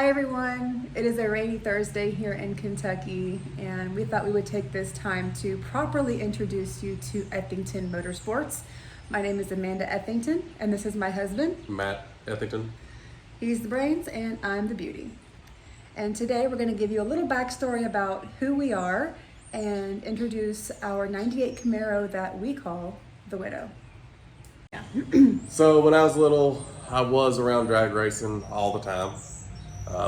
Hi everyone, it is a rainy Thursday here in Kentucky, and we thought we would take this time to properly introduce you to Ethington Motor Sports. My name is Amanda Ethington, and this is my husband, Matt Ethington. He's the brains and I'm the beauty. And today we're going to give you a little backstory about who we are and introduce our 98 Camaro that we call the Widow. Yeah. So when I was little, I was around drag racing all the time.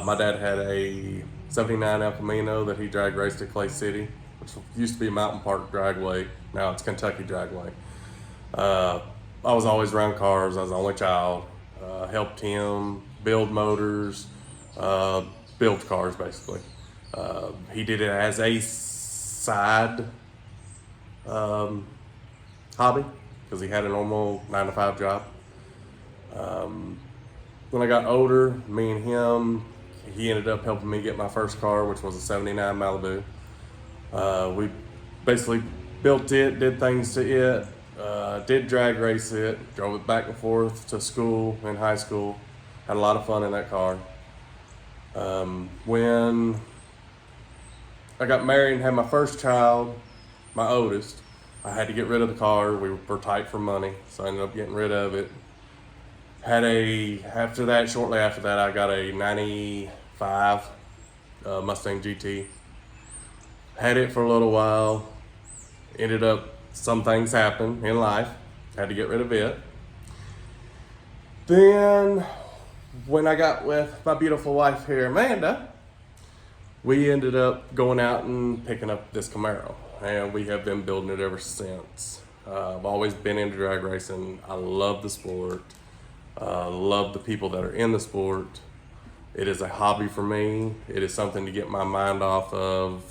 My dad had a 79 El Camino that he drag raced at Clay City, which used to be Mountain Park Dragway. Now it's Kentucky Dragway. I was always around cars. I was the only child. Helped him build motors, build cars basically. He did it as a side hobby because he had a normal 9-to-5 job. When I got older, me and him, he ended up helping me get my first car, which was a 79 Malibu. We basically built it, did things to it, did drag race it, drove it back and forth to school and high school. Had a lot of fun in that car. When I got married and had my first child, my oldest, I had to get rid of the car. We were tight for money, so I ended up getting rid of it. Shortly after that, I got a 95 Mustang GT. Had it for a little while. Ended up, some things happened in life. Had to get rid of it. Then, when I got with my beautiful wife here, Amanda, we ended up going out and picking up this Camaro. And we have been building it ever since. I've always been into drag racing. I love the sport. Love the people that are in the sport. It is a hobby for me. It is something to get my mind off of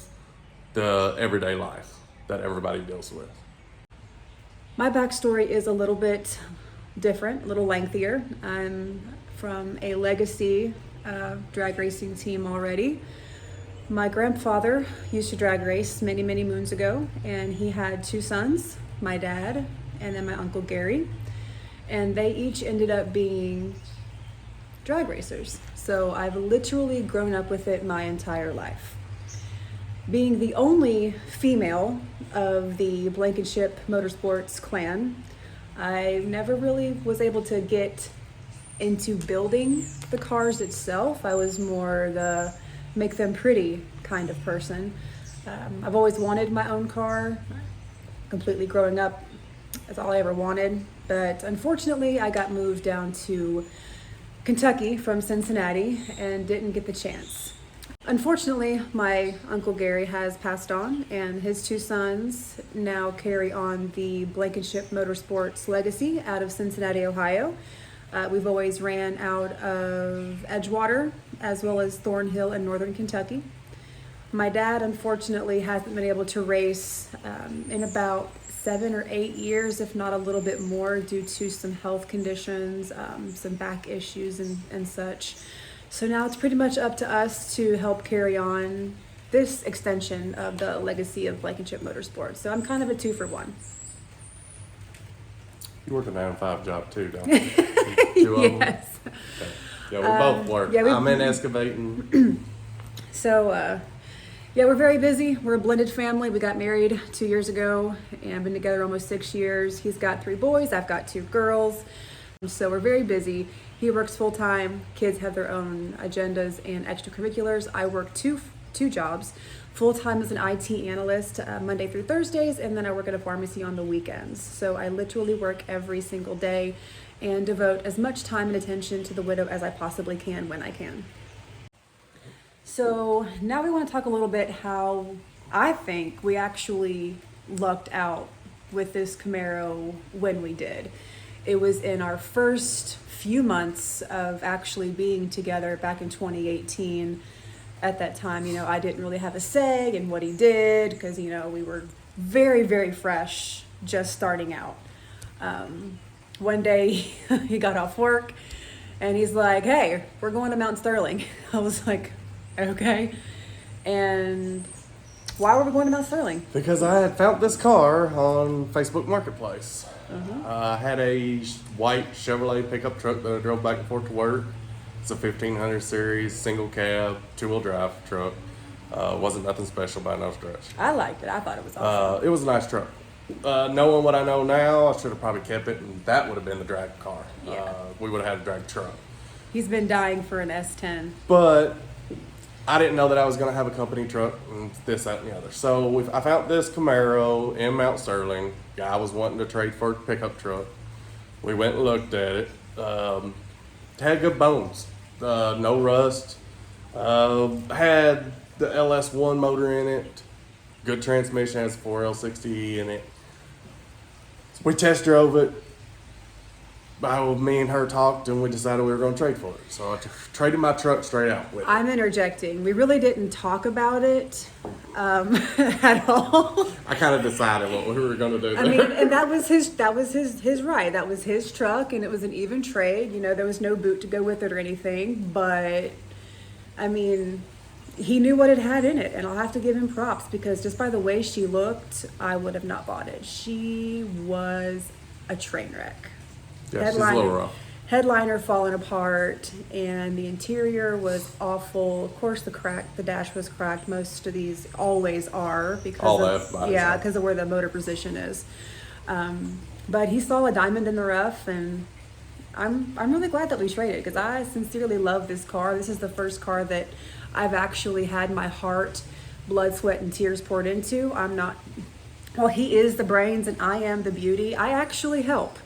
the everyday life that everybody deals with. My backstory is a little bit different, a little lengthier. I'm from a legacy drag racing team already. My grandfather used to drag race many, many moons ago, and he had two sons, my dad and then my Uncle Gary. And they each ended up being drag racers. So I've literally grown up with it my entire life. Being the only female of the Blankenship Motorsports clan, I never really was able to get into building the cars itself. I was more the make them pretty kind of person. I've always wanted my own car. Completely growing up, that's all I ever wanted. But unfortunately, I got moved down to Kentucky from Cincinnati and didn't get the chance. Unfortunately, my Uncle Gary has passed on, and his two sons now carry on the Blankenship Motorsports legacy out of Cincinnati, Ohio. We've always ran out of Edgewater as well as Thornhill in northern Kentucky. My dad, unfortunately, hasn't been able to race in about 7 or 8 years, if not a little bit more, due to some health conditions, some back issues and such. So now it's pretty much up to us to help carry on this extension of the legacy of Blankenship Motorsports. So I'm kind of a 2-for-1. You work a 9-to-5 job too, don't you? Two of them? Yes. Okay. Yeah, we both work. yeah, I'm in excavating. So, yeah, we're very busy. We're a blended family. We got married 2 years ago and been together almost 6 years. He's got 3 boys. I've got 2 girls. So we're very busy. He works full time. Kids have their own agendas and extracurriculars. I work two jobs. Full time as an IT analyst Monday through Thursdays, and then I work at a pharmacy on the weekends. So I literally work every single day and devote as much time and attention to the Widow as I possibly can when I can. So now we want to talk a little bit how I think we actually lucked out with this Camaro when we did. It was in our first few months of actually being together back in 2018. At that time, I didn't really have a say in what he did because, we were very, very fresh, just starting out. One day he got off work and he's like, "Hey, we're going to Mount Sterling." I was like, "Okay." And why were we going to Mount Sterling? Because I had found this car on Facebook Marketplace. I had a white Chevrolet pickup truck that I drove back and forth to work. It's a 1500 series, single cab, 2-wheel drive truck. Wasn't nothing special by no stretch. I liked it. I thought it was awesome. It was a nice truck. Knowing what I know now, I should have probably kept it, and that would have been the drag car. Yeah. We would have had a drag truck. He's been dying for an S10. But I didn't know that I was going to have a company truck and this, that, and the other. So I found this Camaro in Mount Sterling. Guy was wanting to trade for a pickup truck. We went and looked at it. Had good bones. No rust. Had the LS1 motor in it. Good transmission. Has a 4L60 in it. We test drove it. Me and her talked, and we decided we were going to trade for it. So I traded my truck straight out with it. I'm interjecting. We really didn't talk about it at all. I kind of decided what we were going to do there. I mean, and that was his right. That was his truck, and it was an even trade. You know, there was no boot to go with it or anything. But I mean, he knew what it had in it, and I'll have to give him props because just by the way she looked, I would have not bought it. She was a train wreck. Yeah, she's a little rough. Headliner falling apart, and the interior was awful. Of course, the dash was cracked. Most of these always are because because of where the motor position is. But he saw a diamond in the rough, and I'm really glad that we traded because I sincerely love this car. This is the first car that I've actually had my heart, blood, sweat, and tears poured into. Well, he is the brains, and I am the beauty. I actually help.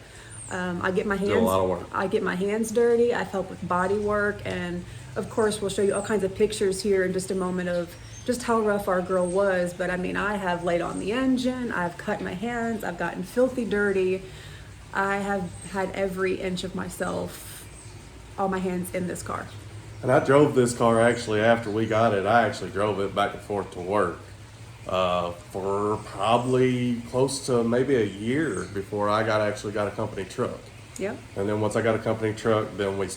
I get my hands. Do a lot of work. I get my hands dirty. I help with body work, and of course, we'll show you all kinds of pictures here in just a moment of just how rough our girl was. But I mean, I have laid on the engine. I've cut my hands. I've gotten filthy dirty. I have had every inch of myself, all my hands in this car. And I drove this car actually after we got it. I actually drove it back and forth to work. For probably close to maybe a year before I actually got a company truck. Yep. And then once I got a company truck, then I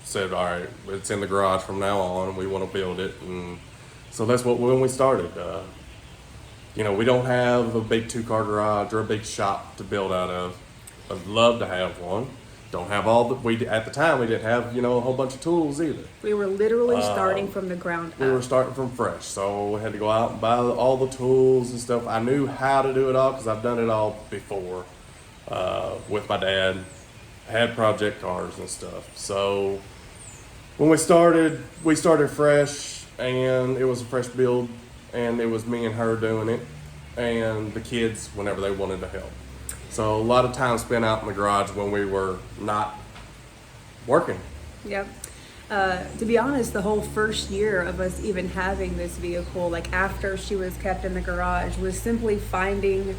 said, all right, it's in the garage from now on. We want to build it. And so that's when we started. We don't have a big 2-car garage or a big shop to build out of. I'd love to have one. Don't have at the time we didn't have, a whole bunch of tools either. We were literally starting from the ground up. We were starting from fresh, so we had to go out and buy all the tools and stuff. I knew how to do it all because I've done it all before with my dad. Had project cars and stuff. So when we started fresh, and it was a fresh build, and it was me and her doing it, and the kids whenever they wanted to help. So a lot of time spent out in the garage when we were not working. Yep. To be honest, the whole first year of us even having this vehicle, like after she was kept in the garage, was simply finding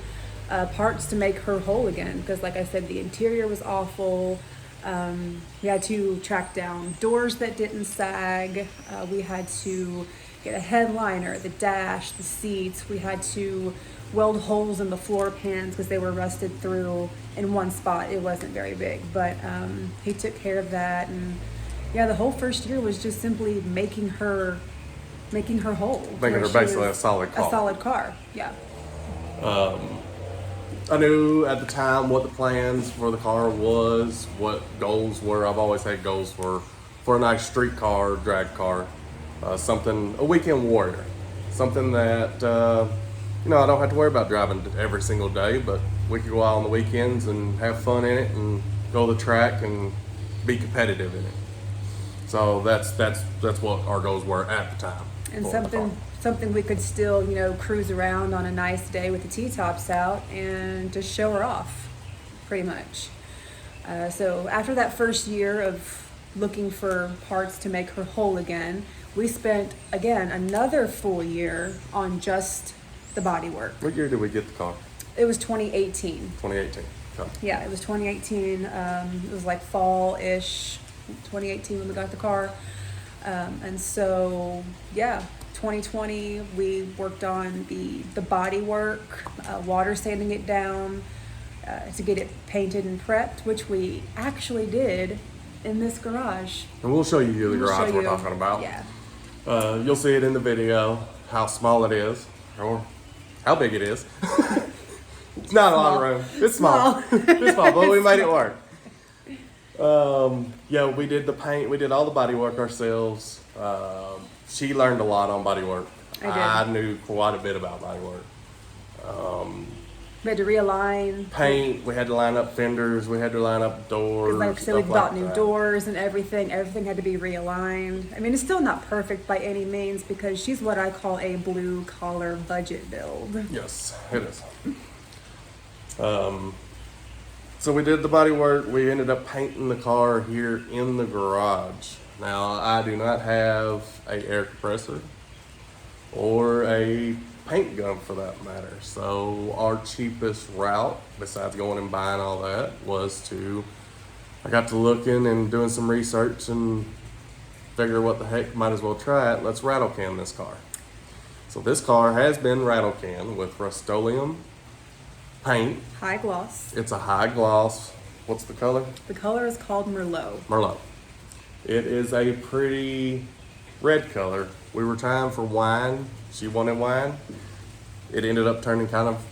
parts to make her whole again. Because like I said, the interior was awful. We had to track down doors that didn't sag. We had to get a headliner, the dash, the seats. We had to weld holes in the floor pans because they were rusted through in one spot. It wasn't very big, but he took care of that. And the whole first year was just simply making her whole. Making her basically a solid car. A solid car, yeah. I knew at the time what the plans for the car was, what goals were. I've always had goals for a nice street car, drag car, a weekend warrior, something that I don't have to worry about driving every single day, but we could go out on the weekends and have fun in it and go to the track and be competitive in it. So that's what our goals were at the time. And something we could still, cruise around on a nice day with the T-tops out and just show her off, pretty much. So after that first year of looking for parts to make her whole again, we spent, again, another full year on just the body work. What year did we get the car? It was 2018. 2018. Okay. Yeah, it was 2018. It was like fall-ish, 2018 when we got the car. And so, 2020 we worked on the body work, water sanding it down to get it painted and prepped, which we actually did in this garage. And we'll show you the garage we're talking about. Yeah. You'll see it in the video, how small it is, or how big it is. It's not a lot of room. It's small. It's small, but we made it work. Yeah, we did the paint. We did all the body work ourselves. She learned a lot on body work. I did. knew quite a bit about body work. We had to realign. Paint. We had to line up fenders. We had to line up doors. Like I said, we stuff bought like new that. doors and everything. Everything had to be realigned. I mean, it's still not perfect by any means because she's what I call a blue collar budget build. Yes, it is. So we did the body work. We ended up painting the car here in the garage. Now, I do not have a air compressor or a paint gun for that matter. So our cheapest route, besides going and buying all that, I got to looking and doing some research and figure what the heck, might as well try it. Let's rattle can this car. So this car has been rattle can with Rust-Oleum paint. High gloss. It's a high gloss. What's the color? The color is called Merlot. Merlot. It is a pretty red color. We were trying for wine. She wanted wine. It ended up turning kind of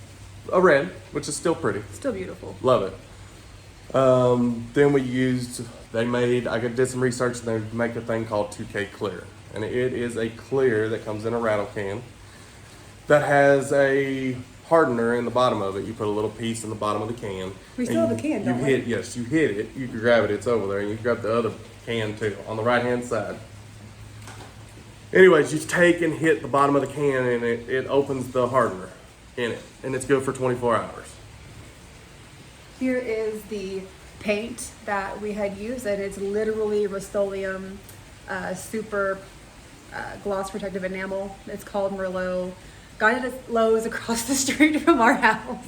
a red, which is still pretty. Still beautiful. Love it. Then I did some research and they make a thing called 2K Clear. And it is a clear that comes in a rattle can that has a hardener in the bottom of it. You put a little piece in the bottom of the can. We still have the can, don't we? You hit it. You can grab it. It's over there. And you can grab the other can too on the right hand side. Anyways, you take and hit the bottom of the can and it opens the hardener in it. And it's good for 24 hours. Here is the paint that we had used, and it's literally Rust-Oleum super gloss protective enamel. It's called Merlot. Got it at Lowe's across the street from our house.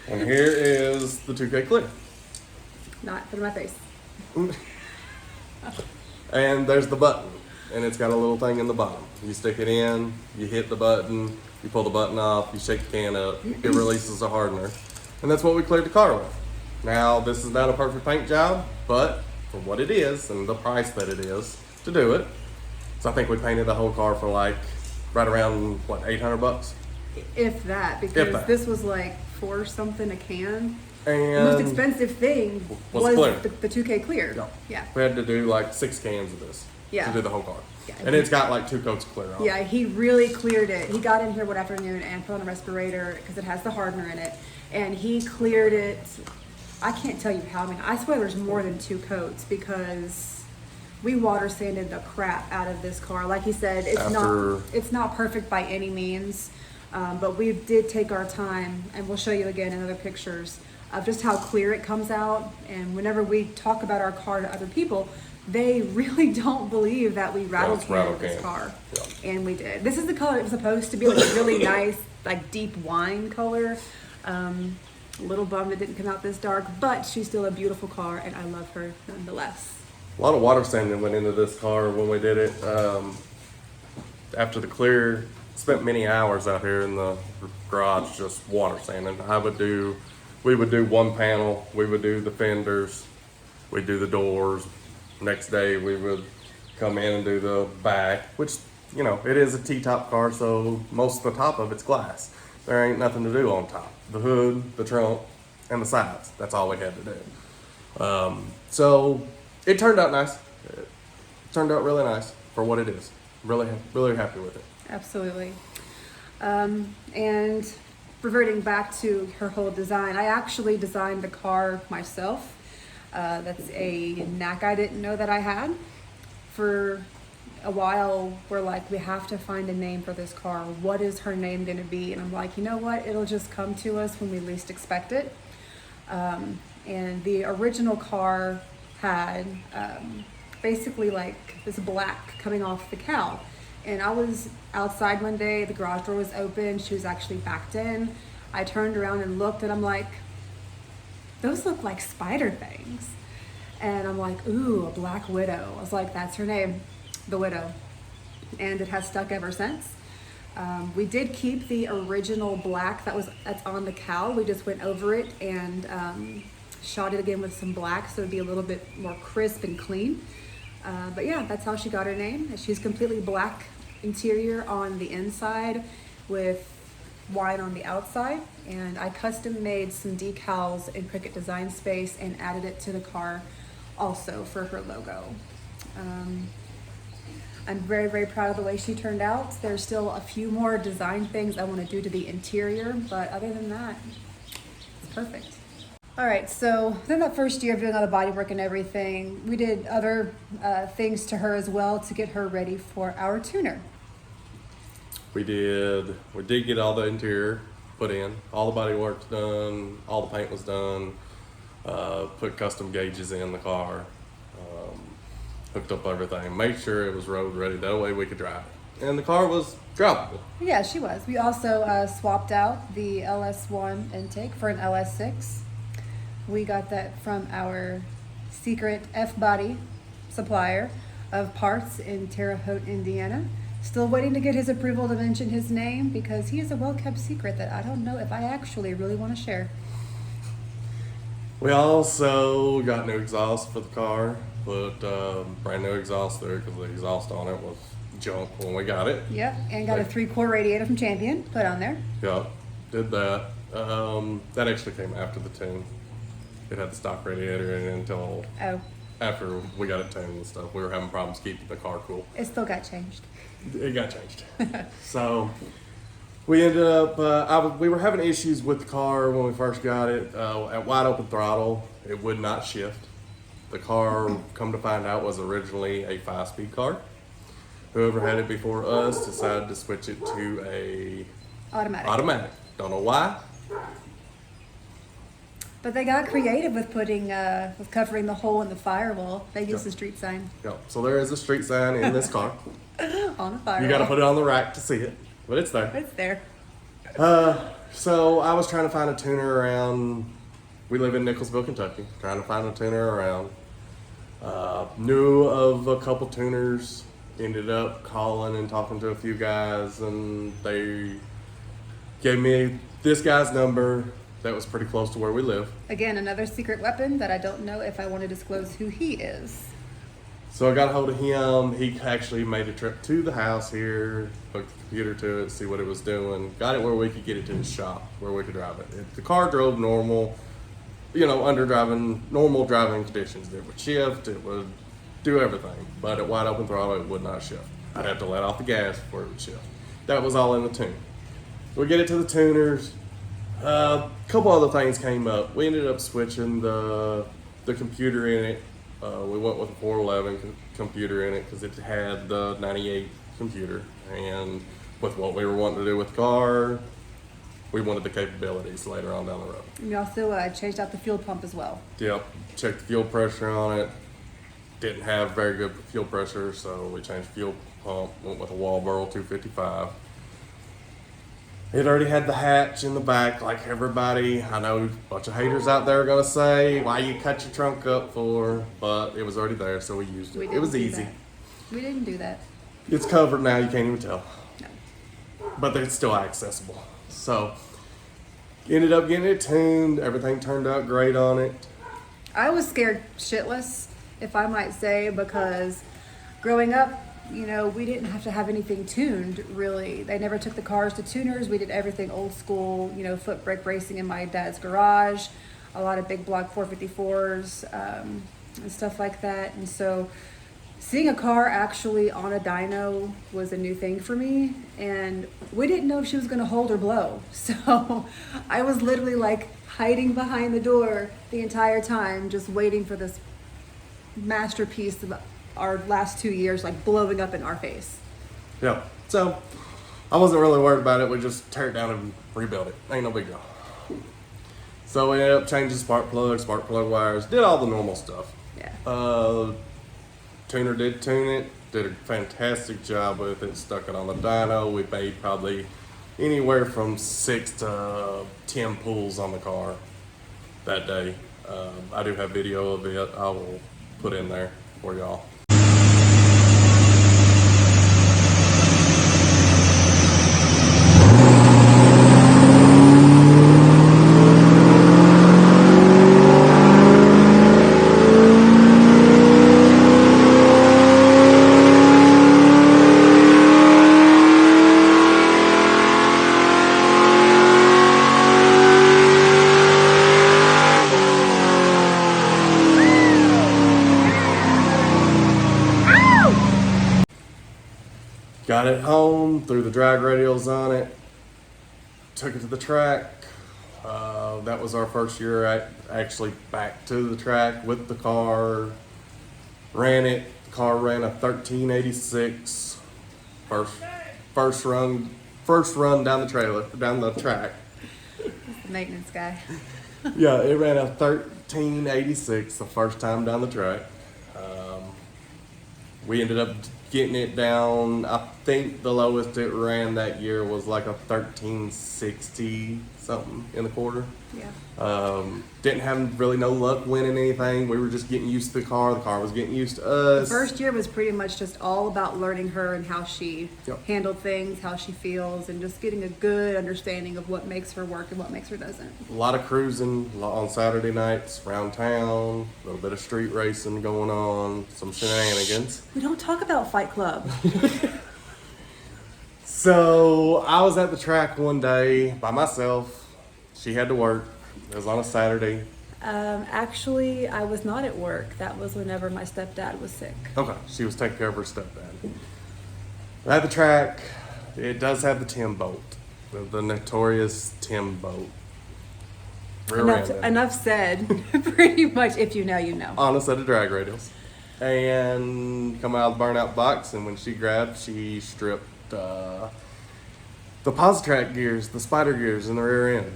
And here is the 2K Clear. Not put in my face. And there's the button. And it's got a little thing in the bottom. You stick it in, you hit the button, you pull the button off, you shake the can up, it releases a hardener. And that's what we cleared the car with. Now, this is not a perfect paint job, but for what it is and the price that it is to do it. So I think we painted the whole car for like right around, what, $800? If that, because this was like $4 something a can. And The most expensive thing was was clear. the 2K Clear. Yeah. We had to do like 6 cans of this Yeah. to do the whole car. Yeah. And it's got like 2 coats of clear on it. Yeah, he really cleared it. He got in here one afternoon and put on a respirator because it has the hardener in it. And he cleared it. I can't tell you how many. I swear there's more than 2 coats because we water sanded the crap out of this car. Like he said, it's not perfect by any means, but we did take our time, and we'll show you again in other pictures of just how clear it comes out. And whenever we talk about our car to other people, they really don't believe that we rattle canned this car. Yeah. And we did. This is the color it was supposed to be, like a really nice, like deep wine color. A little bummed it didn't come out this dark, but she's still a beautiful car, and I love her nonetheless. A lot of water sanding went into this car when we did it. After the clear, spent many hours out here in the garage just water sanding. We would do one panel, we would do the fenders, we'd do the doors. Next day we would come in and do the back, which, you know, it is a T-top car, so most of the top of it's glass. There ain't nothing to do on top. The hood, the trunk, and the sides. That's all we had to do. So it turned out nice. It turned out really nice for what it is. Really, really happy with it. Absolutely. And reverting back to her whole design, I actually designed the car myself. That's a knack I didn't know that I had. For a while, we're like, we have to find a name for this car. What is her name going to be? And I'm like, you know what? It'll just come to us when we least expect it. And the original car had basically like this black coming off the cowl. And I was outside one day, the garage door was open, she was actually backed in. I turned around and looked, and I'm like, those look like spider things. And I'm like, ooh, a black widow. I was like, that's her name, the Widow. And it has stuck ever since. We did keep the original black that's on the cowl. We just went over it and shot it again with some black so it'd be a little bit more crisp and clean. But yeah, that's how she got her name. She's completely black interior on the inside with wine on the outside, and I custom made some decals in Cricut Design Space and added it to the car also for her logo. I'm very, very proud of the way she turned out. There's still a few more design things I want to do to the interior, but other than that, it's perfect. All right, so within that first year of doing all the body work and everything, we did other things to her as well to get her ready for our tuner. We did get all the interior put in, all the body work's done, all the paint was done, put custom gauges in the car, hooked up everything, made sure it was road ready, that way we could drive it. And the car was drivable. Yeah, she was. We also swapped out the LS1 intake for an LS6. We got that from our secret F-body supplier of parts in Terre Haute, Indiana. Still waiting to get his approval to mention his name because he is a well-kept secret that I don't know if I actually really want to share. We also got new exhaust for the car, put brand new exhaust there because the exhaust on it was junk when we got it. Yep, and got a 3-core radiator from Champion put on there. Yep, did that. That actually came after the tune. It had the stock radiator in it until after we got it tuned and stuff. We were having problems keeping the car cool. It still got changed. It got changed. So we ended up, we were having issues with the car when we first got it. At wide open throttle, it would not shift. The car, come to find out, was originally a 5-speed car. Whoever had it before us decided to switch it to a automatic. Don't know why. But they got creative with putting, with covering the hole in the firewall. They used the street sign. Yep. So there is a street sign in this car. On the firewall. You got to put it on the rack to see it, but it's there. It's there. So I was trying to find a tuner around. We live in Nicholsville, Kentucky. Trying to find a tuner around. Knew of a couple tuners. Ended up calling and talking to a few guys, and they gave me this guy's number. That was pretty close to where we live. Again, another secret weapon that I don't know if I want to disclose who he is. So I got a hold of him. He actually made a trip to the house here, hooked the computer to it, see what it was doing. Got it where we could get it to his shop, where we could drive it. The car drove normal, under normal driving conditions. It would shift, it would do everything. But at wide open throttle, it would not shift. I'd have to let off the gas before it would shift. That was all in the tune. So we get it to the tuners. A couple other things came up. We ended up switching the computer in it. We went with a 411 computer in it because it had the 98 computer. And with what we were wanting to do with the car, we wanted the capabilities later on down the road. We also changed out the fuel pump as well. Yep, checked the fuel pressure on it. Didn't have very good fuel pressure, so we changed fuel pump, went with a Walboro 255. It already had the hatch in the back, like everybody. I know a bunch of haters out there are gonna say, why you cut your trunk up for? But it was already there, so we used it. It was easy. We didn't do that. It's covered now, you can't even tell. No. But it's still accessible. So, ended up getting it tuned. Everything turned out great on it. I was scared shitless, if I might say, because growing up, we didn't have to have anything tuned, really. They never took the cars to tuners. We did everything old school, foot brake racing in my dad's garage, a lot of big block 454s, and stuff like that. And so seeing a car actually on a dyno was a new thing for me. And we didn't know if she was going to hold or blow. So I was literally like hiding behind the door the entire time, just waiting for this masterpiece of our last 2 years, like blowing up in our face. Yeah, so I wasn't really worried about it. We just tear it down and rebuild it. Ain't no big deal. So we ended up changing spark plug wires, did all the normal stuff. Yeah. Tuner did tune it, did a fantastic job with it, stuck it on the dyno. We made probably anywhere from 6 to 10 pulls on the car that day. I do have video of it. I will put in there for y'all. Got it home, threw the drag radials on it, took it to the track. That was our first year actually back to the track with the car. Ran it. The car ran a 1386. First run down the track. He's the maintenance guy. Yeah, it ran a 1386 the first time down the track. We ended up getting it down. I think the lowest it ran that year was like a 1360 something in the quarter. Yeah. Didn't have really no luck winning anything. We were just getting used to the car. The car was getting used to us. The first year was pretty much just all about learning her and how she Yep. handled things, how she feels, and just getting a good understanding of what makes her work and what makes her doesn't. A lot of cruising on Saturday nights around town. A little bit of street racing going on. Some shenanigans. We don't talk about Fight Club. So I was at the track one day by myself. She had to work. It was on a Saturday. Actually, I was not at work. That was whenever my stepdad was sick. Okay, she was taking care of her stepdad. At the track, it does have the Tim bolt, the notorious Tim bolt. Enough said. Pretty much, if you know, you know. On a set of drag radials. And come out of the burnout box, and when she grabbed, she stripped the Positrack gears, the spider gears in the rear end.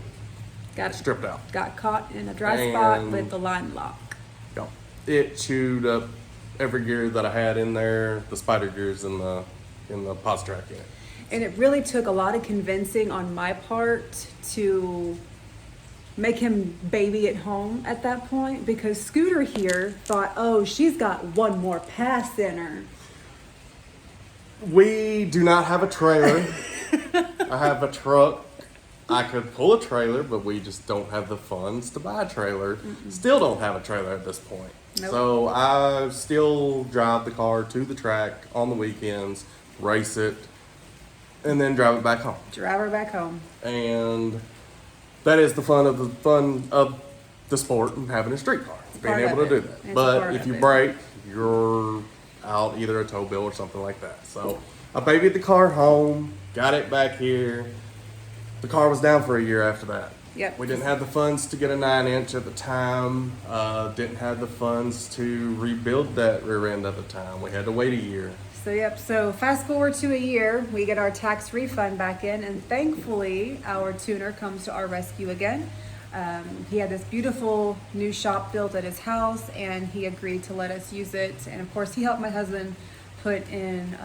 Got Stripped out. Got caught in a dry spot And- with the line lock. Yeah. It chewed up every gear that I had in there, the spider gears in the Positrack unit. And it really took a lot of convincing on my part to make him baby at home at that point, because Scooter here thought, oh, she's got one more pass in her. We do not have a trailer. I have a truck. I could pull a trailer, but we just don't have the funds to buy a trailer. Still don't have a trailer at this point. Nope. So I still drive the car to the track on the weekends, race it, and then drive it back home. Drive her back home. And that is the fun of the sport and having a street car, being Part able of to it. do that. It's But part if of you it. break, you're out either a tow bill or something like that. So I babied the car home, got it back here. The car was down for a year after that. Yep. We didn't have the funds to get a 9-inch at the time. Didn't have the funds to rebuild that rear end at the time. We had to wait a year. So fast forward to a year, we get our tax refund back in, and thankfully our tuner comes to our rescue again. He had this beautiful new shop built at his house, and he agreed to let us use it. And of course, he helped my husband put in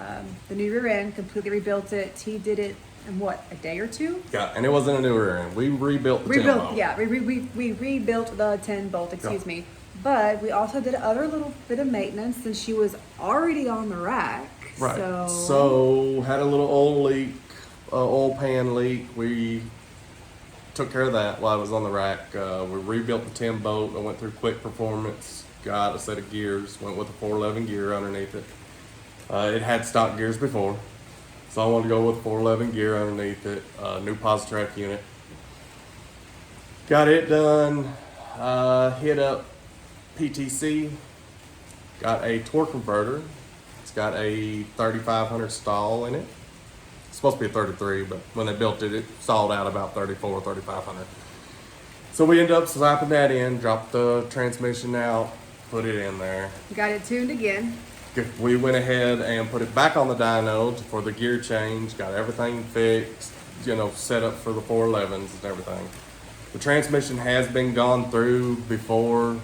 the new rear end, completely rebuilt it. He did it in a day or two? Yeah, and it wasn't a new rear end. We rebuilt the 10 bolt. Yeah, we rebuilt the 10 bolt, excuse me. But we also did other little bit of maintenance since she was already on the rack. Right. So, So had a little oil pan leak. We took care of that while I was on the rack. We rebuilt the 10 bolt. I went through quick performance, got a set of gears, went with a 411 gear underneath it. It had stock gears before, so I wanted to go with 411 gear underneath it. New Positrack unit. Got it done. Hit up PTC. Got a torque converter. It's got a 3500 stall in it. It's supposed to be a 33, but when they built it, it stalled out about 34, 3500. So we ended up slapping that in, dropped the transmission out, put it in there. got it tuned again. We went ahead and put it back on the dyno for the gear change, got everything fixed, set up for the 411s and everything. The transmission has been gone through before.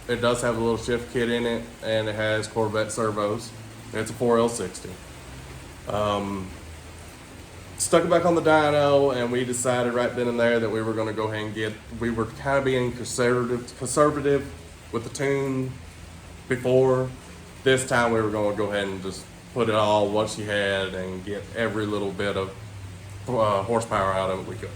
It does have a little shift kit in it, and it has Corvette servos. It's a 4L60. Stuck it back on the dyno, and we decided right then and there that we were going to go ahead and we were kind of being conservative with the tune before. This time we were going to go ahead and just put it all what she had and get every little bit of horsepower out of it we could.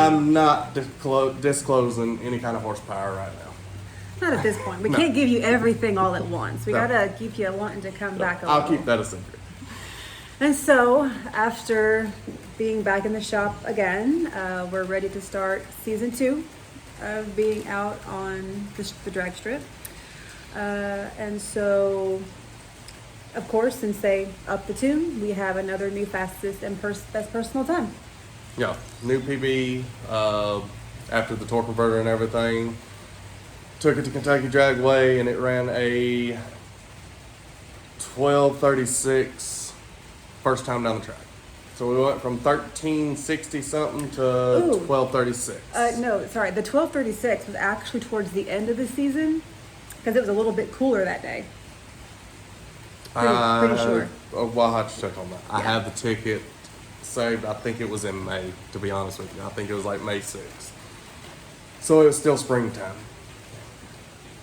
I'm not disclosing any kind of horsepower right now. Not at this point. We No. can't give you everything all at once. We No. gotta keep you wanting to come back a I'll little. keep that a secret. And so, after being back in the shop again, we're ready to start season 2 of being out on the drag strip. And so, of course, since they upped the tune, we have another new fastest and best personal time. Yeah, new PB after the torque converter and everything. Took it to Kentucky Dragway and it ran a 12:36 first time down the track. So we went from 1360 something to Ooh. 12:36. No, sorry, the 12:36 was actually towards the end of the season because it was a little bit cooler that day. Pretty sure. Well, I'll have to check on that. I Yeah. have the ticket saved. I think it was in May, to be honest with you. I think it was like May 6th. So it was still springtime.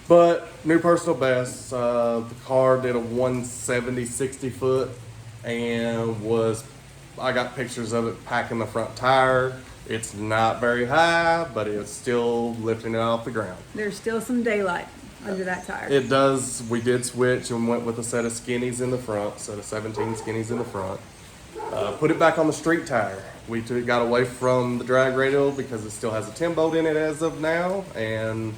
But new personal best. The car did a 170 60 foot and I got pictures of it packing the front tire. It's not very high, but it's still lifting it off the ground. There's still some daylight under that tire. It does. We did switch and went with a set of skinnies in the front, set of 17 skinnies in the front. Put it back on the street tire. We got away from the drag radial because it still has a 10 bolt in it as of now, and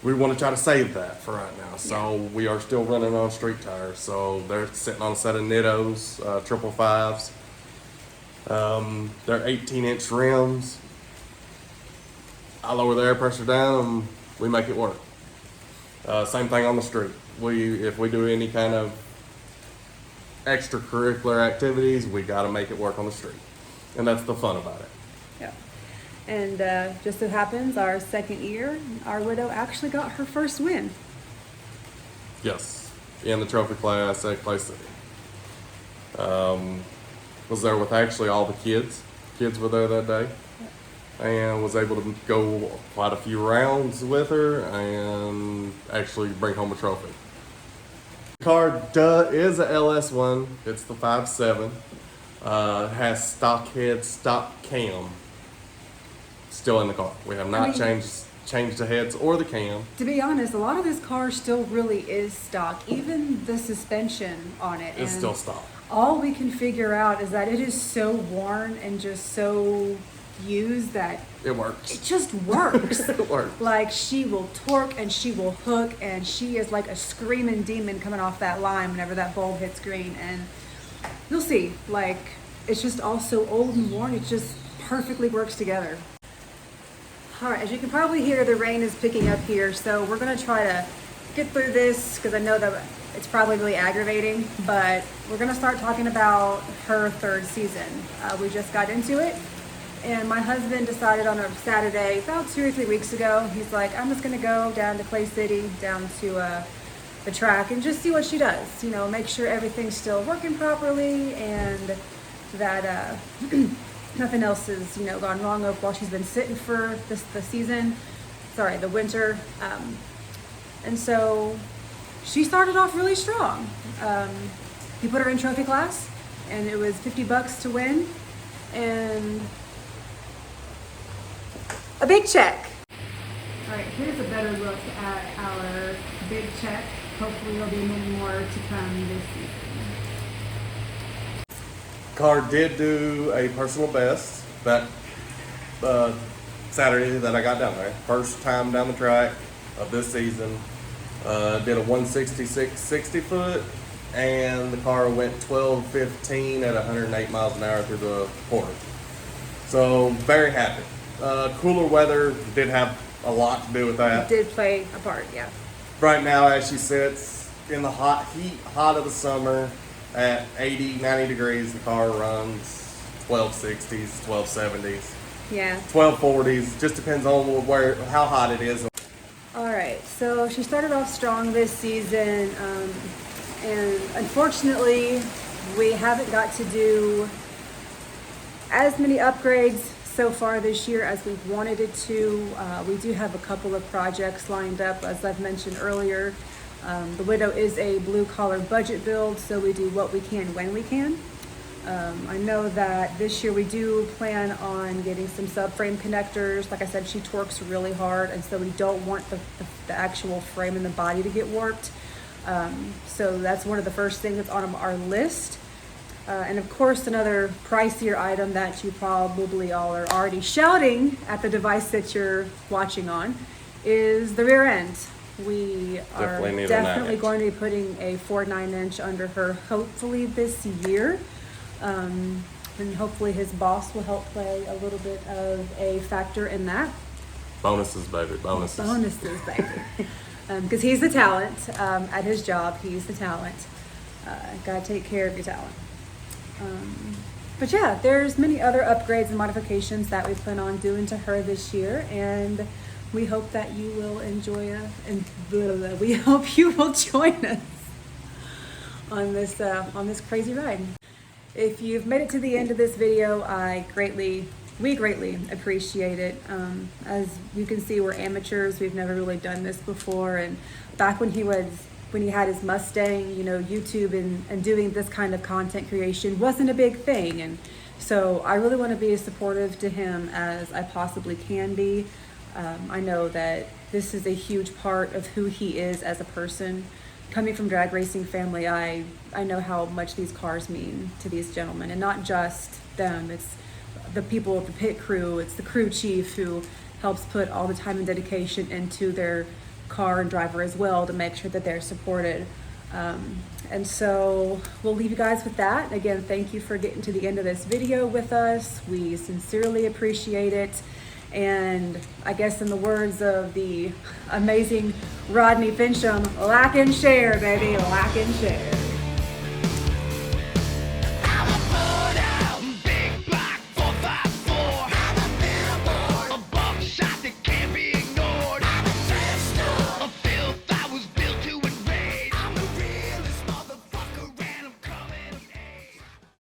we want to try to save that for right now. So we are still running on street tires. So they're sitting on a set of Nittos, 555s. They're 18-inch rims. I lower the air pressure down and we make it work. Same thing on the street. If we do any kind of extracurricular activities, we got to make it work on the street. And that's the fun about it. Yeah. And just so happens, our second year, our widow actually got her first win. Yes, in the trophy class at Clay City. Was there with actually all the kids. Kids were there that day. And was able to go quite a few rounds with her and actually bring home a trophy. The car is a LS1. It's the 5.7. It has stock head, stock cam still in the car. We have not changed the heads or the cam. To be honest, a lot of this car still really is stock. Even the suspension on it. It's and still stock. all we can figure out is that it is so worn and just so used that It works. it just works. It works. Like, she will torque and she will hook, and she is like a screaming demon coming off that line whenever that bulb hits green. And you'll see, like, it's just all so old and worn, it just perfectly works together. All right, as you can probably hear, the rain is picking up here, so we're gonna try to get through this because I know that it's probably really aggravating, but we're gonna start talking about her third season. We just got into it, and my husband decided on a Saturday about 2 or 3 weeks ago, he's like, I'm just gonna go down to Clay City, down to the track, and just see what she does. You know, make sure everything's still working properly and that nothing else has, you know, gone wrong while she's been sitting for the winter. And so she started off really strong. He put her in trophy class, and it was $50 to win, and a big check. All right, here's a better look at our big check. Hopefully there'll be many more to come this season. Car did do a personal best that Saturday that I got down there. First time down the track of this season. Did a 166 60 foot, and the car went 12:15 at 108 miles an hour through the port. So very happy. Cooler weather did have a lot to do with that. It did play a part, yeah. Right now, as she sits in the hot of the summer at 80, 90 degrees, the car runs 1260s, 1270s, Yeah. 1240s. Just depends on how hot it is. All right, so she started off strong this season, and unfortunately, we haven't got to do as many upgrades so far this year as we wanted it to. We do have a couple of projects lined up, as I've mentioned earlier. The Widow is a blue collar budget build, so we do what we can when we can. I know that this year we do plan on getting some subframe connectors. Like I said, she torques really hard, and so we don't want the actual frame and the body to get warped. So that's one of the first things that's on our list. And of course, another pricier item that you probably all are already shouting at the device that you're watching on is the rear end. We are definitely going to be putting a 4.9-inch under her, hopefully this year. And hopefully his boss will help play a little bit of a factor in that. Bonuses, baby, bonuses. Bonuses, baby. Because he's the talent at his job. He's the talent. Gotta take care of your talent. But yeah, there's many other upgrades and modifications that we plan on doing to her this year, and we hope that you will enjoy us, and we hope you will join us on this crazy ride. If you've made it to the end of this video, we greatly appreciate it. As you can see, we're amateurs. We've never really done this before, and back when he had his Mustang, you know, YouTube and doing this kind of content creation wasn't a big thing. And so I really want to be as supportive to him as I possibly can be. I know that this is a huge part of who he is as a person. Coming from drag racing family, I know how much these cars mean to these gentlemen, and not just them. It's the people of the pit crew. It's the crew chief who helps put all the time and dedication into their car and driver as well to make sure that they're supported. And so we'll leave you guys with that. Again, thank you for getting to the end of this video with us. We sincerely appreciate it. And I guess in the words of the amazing Rodney Fincham, like and share, baby, like and share.